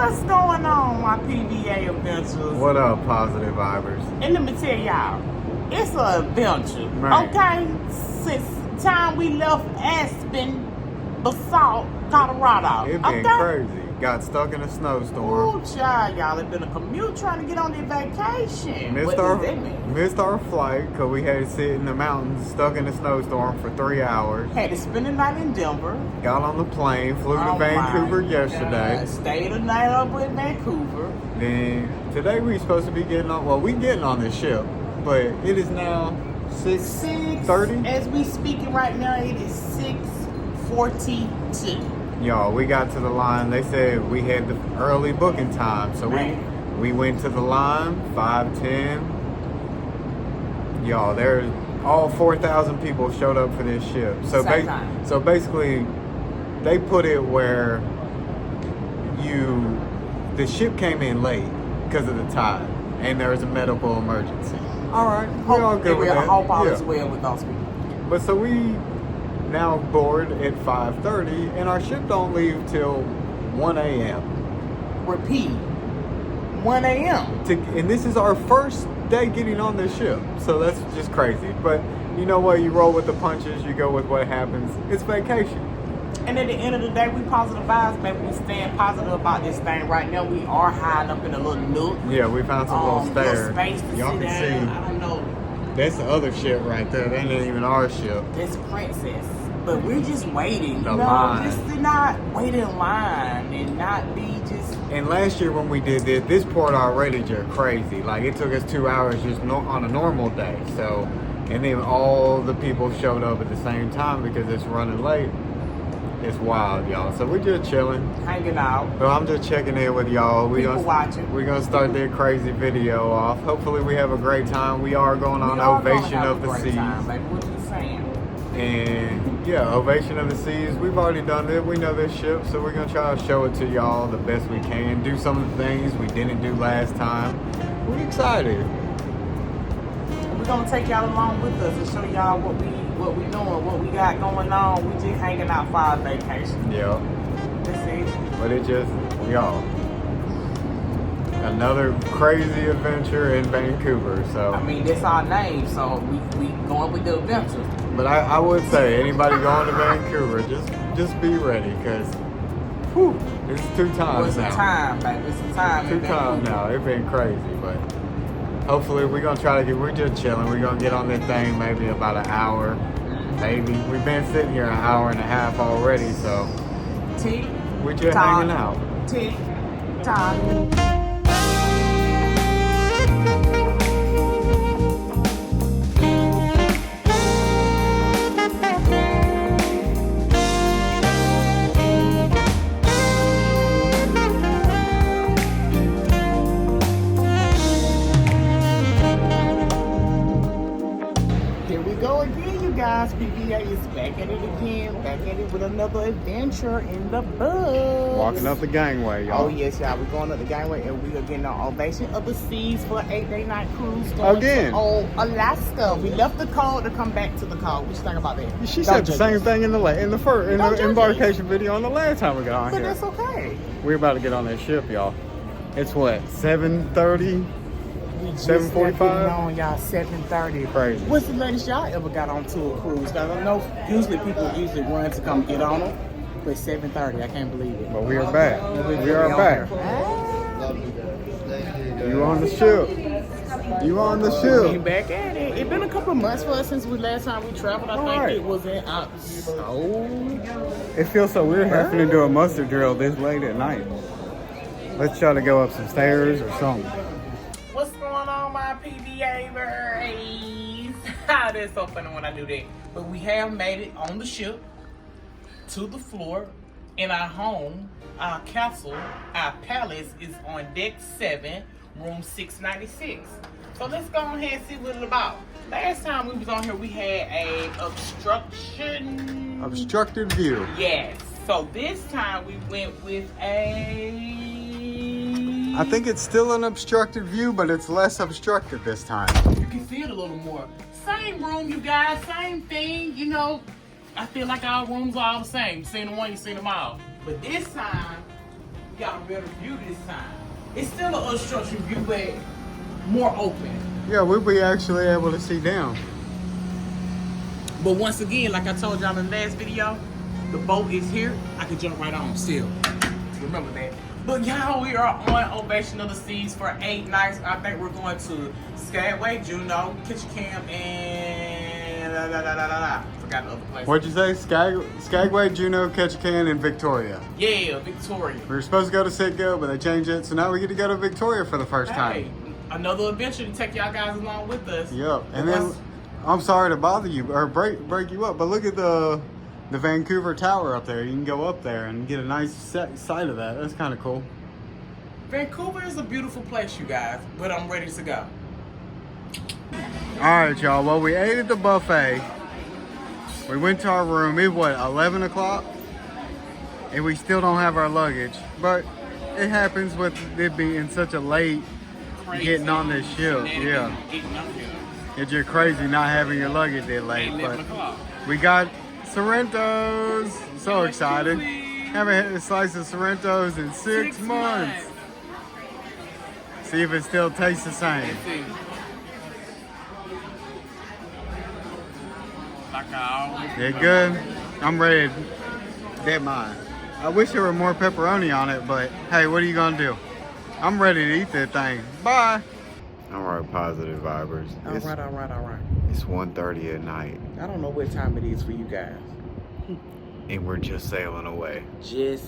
What's going on, my PVA adventures? What up, positive vibers? And let me tell y'all, it's an adventure, Man. okay? Since time we left Aspen, Basalt, Colorado, It been okay? crazy. Got stuck in a snowstorm. Ooh, child, y'all, it been a commute trying to get on their vacation. Missed What our does that mean? missed our flight because we had to sit in the mountains stuck in a snowstorm for 3 hours. Had to spend the night in Denver. Got on the plane, flew to Oh, Vancouver my yesterday. God. Stayed the night up in Vancouver. Then today we supposed to be getting on. Well, we getting on this ship, but it is now 6:30. As we speaking right now, it is 6:42. Y'all, we got to the line. They said we had the early booking time, so Man. we went to the line 5:10. Y'all, there's all 4,000 people showed up for this ship. So Same time. so basically, they put it where the ship came in late because of the tide, and there was a medical emergency. All right, we're all good with that. Hope all Yeah. is well with those people. But so we now board at 5:30, and our ship don't leave till 1 a.m. Repeat. 1 a.m. And this is our first day getting on this ship, so that's just crazy. But you know what? You roll with the punches. You go with what happens. It's vacation. And at the end of the day, we positive vibes, baby. We staying positive about this thing. Right now, we are hiding up in a little nook. Yeah, we found some little stairs. Space to Y'all sit can down. see. I don't know. That's the other ship right there. That ain't even our ship. It's Princess. But we're just waiting. The line. Just to not wait in line and not be just... And last year when we did this port already just crazy. Like it took us 2 hours just on a normal day. So, and then all the people showed up at the same time because it's running late. It's wild, y'all. So we're just chilling. hanging out. Well, I'm just checking in with y'all. People watching. We're gonna start that crazy video off. Hopefully we have a great time. We are going on Ovation of the Seas. Like what you saying? And yeah, Ovation of the Seas. We've already done it. We know this ship, so we're gonna try to show it to y'all the best we can. Do some of the things we didn't do last time. We're excited. We're gonna take y'all along with us and show y'all what we doing, what we got going on. We just hanging out for our vacation. Yeah. That's it. But it just, y'all, another crazy adventure in Vancouver. So I mean, that's our name, so we going with the adventure. but I would say anybody going to Vancouver, just be ready, because it's 2 times It's now. a time, baby. It's a time. 2 times now. It's been crazy, but hopefully we're gonna try to we're just chilling. We're gonna get on this thing maybe about an hour. Maybe. We've been sitting here an hour and a half already, so Tick, we're just tock, hanging out. Tick, tock. Here we go again, you guys. PVA is back at it again. Back at it with another adventure in the bus. Walking up the gangway, y'all. Oh, yes, y'all. We're going up the gangway and we are getting on Ovation of the Seas for an 8-day night cruise going Again. to Alaska. We left the cold to come back to the cold. What you think about that? She Don't said the judge same us. thing in the Don't judge embarkation video on the last time we got on But here. that's okay. We're about to get on that ship, y'all. It's what, 7:30? We just 7:45? getting on, y'all, 7:30. Crazy. What's the latest y'all ever got onto a cruise? I don't know. Usually people run to come get on them. But 7:30, I can't believe it. But we are back. We are back. You on the ship. You on the We ship. back at it. It's been a couple of months for us since last time we traveled. I Right. think it was in It feels so weird having to do a muster drill this late at night. Let's try to go up some stairs or something. What's going on, my PVA birdies? That's so funny when I do that. But we have made it on the ship to the floor in our home, our castle, our palace is on deck 7, room 696. So let's go ahead and see what it's about. Last time we was on here, we had a Obstructed view. Yes. So this time we went with I think it's still an obstructed view, but it's less obstructed this time. you can see it a little more. Same room, you guys, same thing, you know. I feel like our rooms are all the same. You seen the one, you seen them all. But this time, we got a better view this time. It's still an unstructured view, but more open. Yeah, we'll be actually able to see down. But once again, like I told y'all in the last video, the boat is here. I can jump right on still. Remember that. But y'all, we are on Ovation of the Seas for 8 nights. I think we're going to Skagway, Juneau, Ketchikan, and forgot the other place. What'd you say? Skagway, Juneau, Ketchikan, and Victoria. Yeah, Victoria. We were supposed to go to Sitgo, but they changed it, so now we get to go to Victoria for the first time. Another adventure to take y'all guys along with us. Yep. And then, I'm sorry to bother you or break you up, but look at the Vancouver Tower up there. You can go up there and get a nice sight of that. That's kind of cool. Vancouver is a beautiful place, you guys, but I'm ready to go. All right, y'all. Well, we ate at the buffet. We went to our room. It was, 11 o'clock? And we still don't have our luggage. But it happens with it being such a late getting on this ship. Yeah. It's just crazy not having your luggage that late. But we got Sorrentos. So excited. Haven't had a slice of Sorrentos in 6 months. See if it still tastes the same. They're good. I'm ready. They're mine. I wish there were more pepperoni on it, but hey, what are you gonna do? I'm ready to eat that thing. Bye. All right, positive vibers. All right. It's 1:30 at night. I don't know what time it is for you guys. And we're just sailing away. Just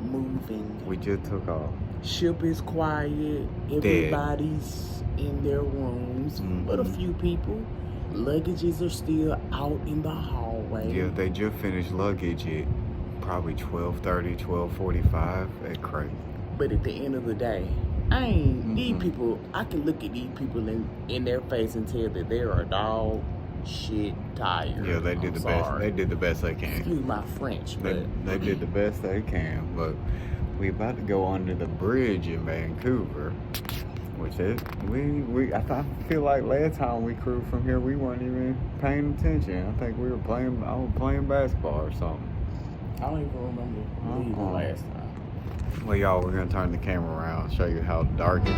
moving. We just took off. Ship is quiet. Everybody's in their rooms, but a few people. Luggages are still out in the hallway. Yeah, they just finished luggage at probably 12:30, 12:45 at Craig. But at the end of the day, I ain't these people. I can look at these people in their face and tell that they are dog shit tired. Yeah, they did the best. They did the best they can. Excuse my French, but they did the best they can. But we about to go under the bridge in Vancouver. Which is, I feel like last time we crewed from here, we weren't even paying attention. I think I was playing basketball or something. I don't even remember leaving last time. Well, y'all, we're gonna turn the camera around, show you how dark it is.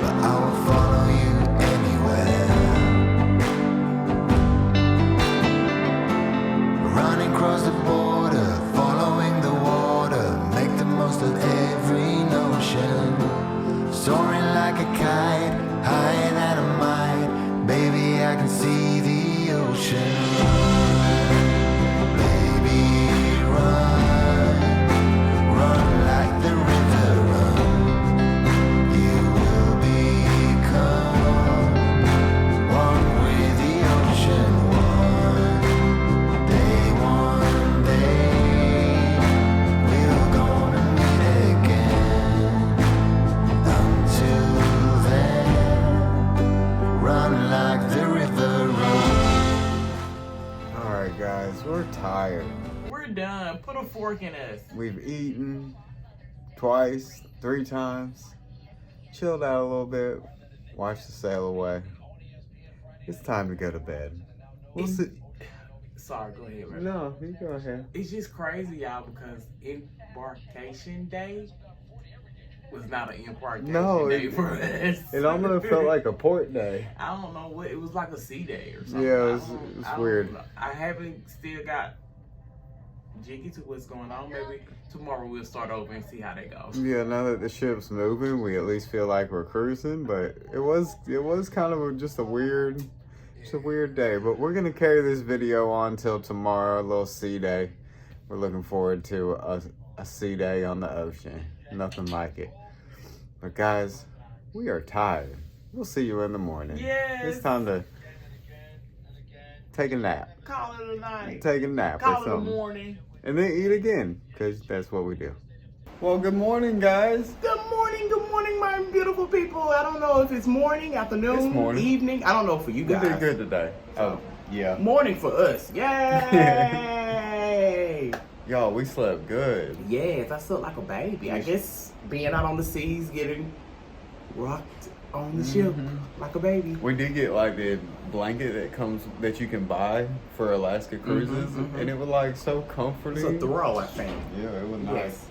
But I will follow you anywhere. Running across the border, following the water, make the most of every notion. Soaring like a kite, higher than a mite. Baby, I can see the ocean. Baby, run, run like the river runs. You will become one with the ocean. One day, we're gonna meet again. Until then, run like the river runs. Alright guys, we're tired. We're done. Put a fork in us. We've eaten twice, 3 times, chilled out a little bit, watched the sail away. It's time to go to bed. We'll see. Sorry, go ahead, man. No, you go ahead. It's just crazy, y'all, because Embarkation Day was not an embarkation day for us. It almost felt like a port day. I don't know what it was, like a sea day or something. Yeah, it was weird. I haven't still got jiggy to what's going on. Maybe tomorrow we'll start over and see how that goes. Yeah, now that the ship's moving, we at least feel like we're cruising. But it was kind of just a weird day. But we're gonna carry this video on till tomorrow, a little sea day. We're looking forward to a sea day on the ocean. Nothing like it. But guys, we are tired. We'll see you in the morning. Yes. It's time to take a nap. Call it a night. Take a nap Call or it a something. morning. And then eat again, because that's what we do. Well, good morning, guys. Good morning, my beautiful people. I don't know if it's morning, afternoon, It's morning. evening. I don't know for you We guys. did good today. Oh, yeah. Morning for us. Yay! Y'all, we slept good. Yes, I slept like a baby. I guess being out on the seas, getting rocked on the ship like a baby. We did get like the blanket that you can buy for Alaska cruises, and it was like so comforting. It's a throw, I think. Yeah, it was nice. Yes.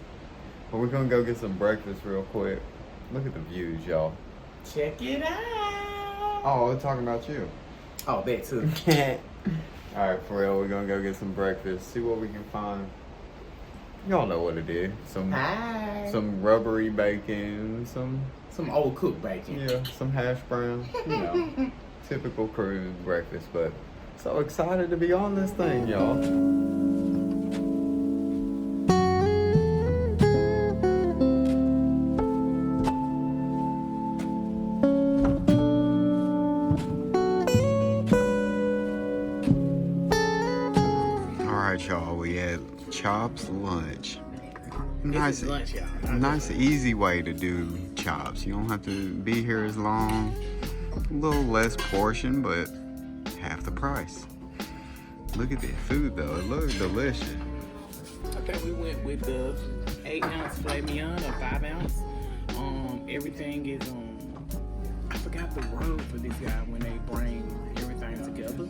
we're gonna go get some breakfast real quick. Look at the views, y'all. Check it out. Oh, we're talking about you. Oh, that too. Alright, for real, we're gonna go get some breakfast, see what we can find. Y'all know what it is. Some rubbery bacon, some old cooked bacon. Yeah, some hash browns. You know, typical cruise breakfast, but so excited to be on this thing, y'all. Alright, y'all, we had Chops lunch. Nice lunch, y'all. Nice, easy way to do Chops. You don't have to be here as long. A little less portion, but half the price. Look at the food, though. It looks delicious. Okay, we went with the 8-ounce filet mignon or 5-ounce. Everything is I forgot the word for this guy when they bring everything together.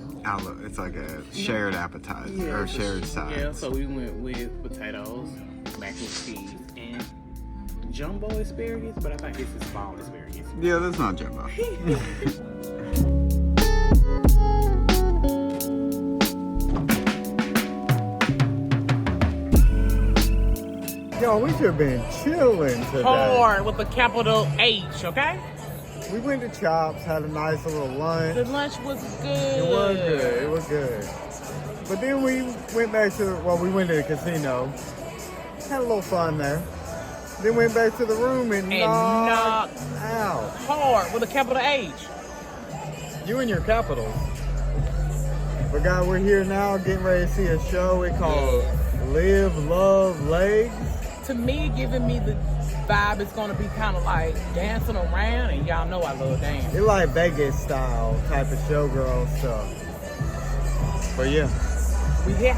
It's like a shared appetizer or shared sides. Yeah, so we went with potatoes, mac and cheese, and jumbo asparagus, but I think this is small asparagus. Yeah, that's not jumbo. Yo, we should have been chilling today. Hard with a capital H, okay? We went to Chops, had a nice little lunch. The lunch was good. It was good. It was good. But then we went back to, we went to the casino. Had a little fun there. Then went back to the room and knocked out. Hard with a capital H. You and your capitals. But guys, we're here now getting ready to see a show. It's called Live, Love, Legs. To me, giving me the vibe, it's gonna be kind of like dancing around, and y'all know I love dance. It's like Vegas style type of showgirl stuff. But yeah. We here.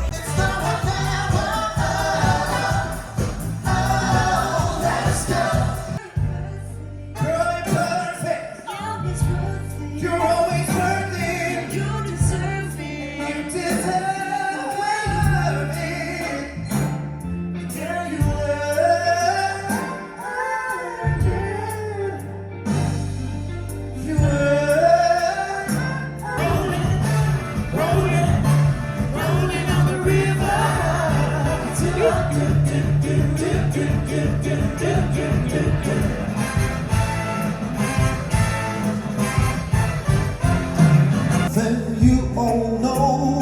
Then you all know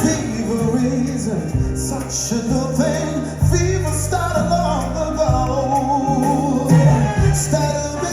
fever isn't such a good thing. Fever started long ago. Set me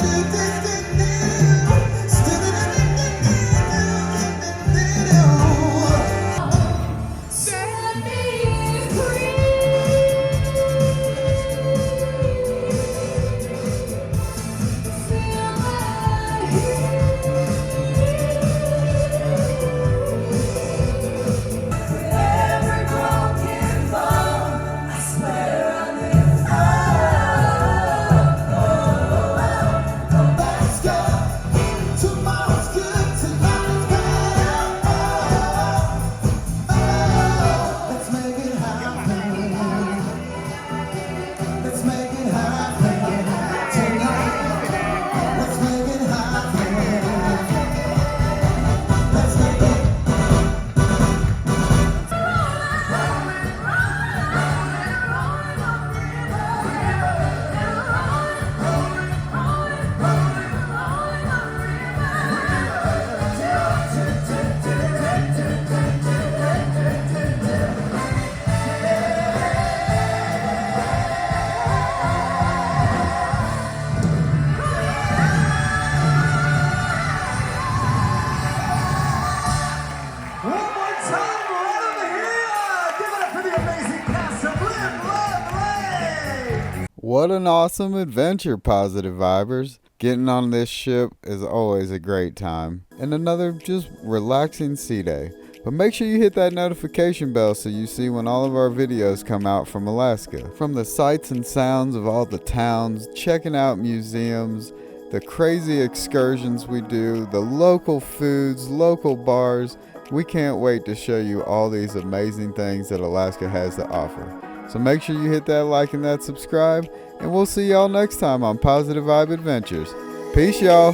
What an awesome adventure, Positive Vibers. Getting on this ship is always a great time. And another just relaxing sea day. But make sure you hit that notification bell so you see when all of our videos come out from Alaska. From the sights and sounds of all the towns, checking out museums, the crazy excursions we do, the local foods, local bars. We can't wait to show you all these amazing things that Alaska has to offer. So make sure you hit that like and that subscribe, and we'll see y'all next time on Positive Vibe Adventures. Peace, y'all.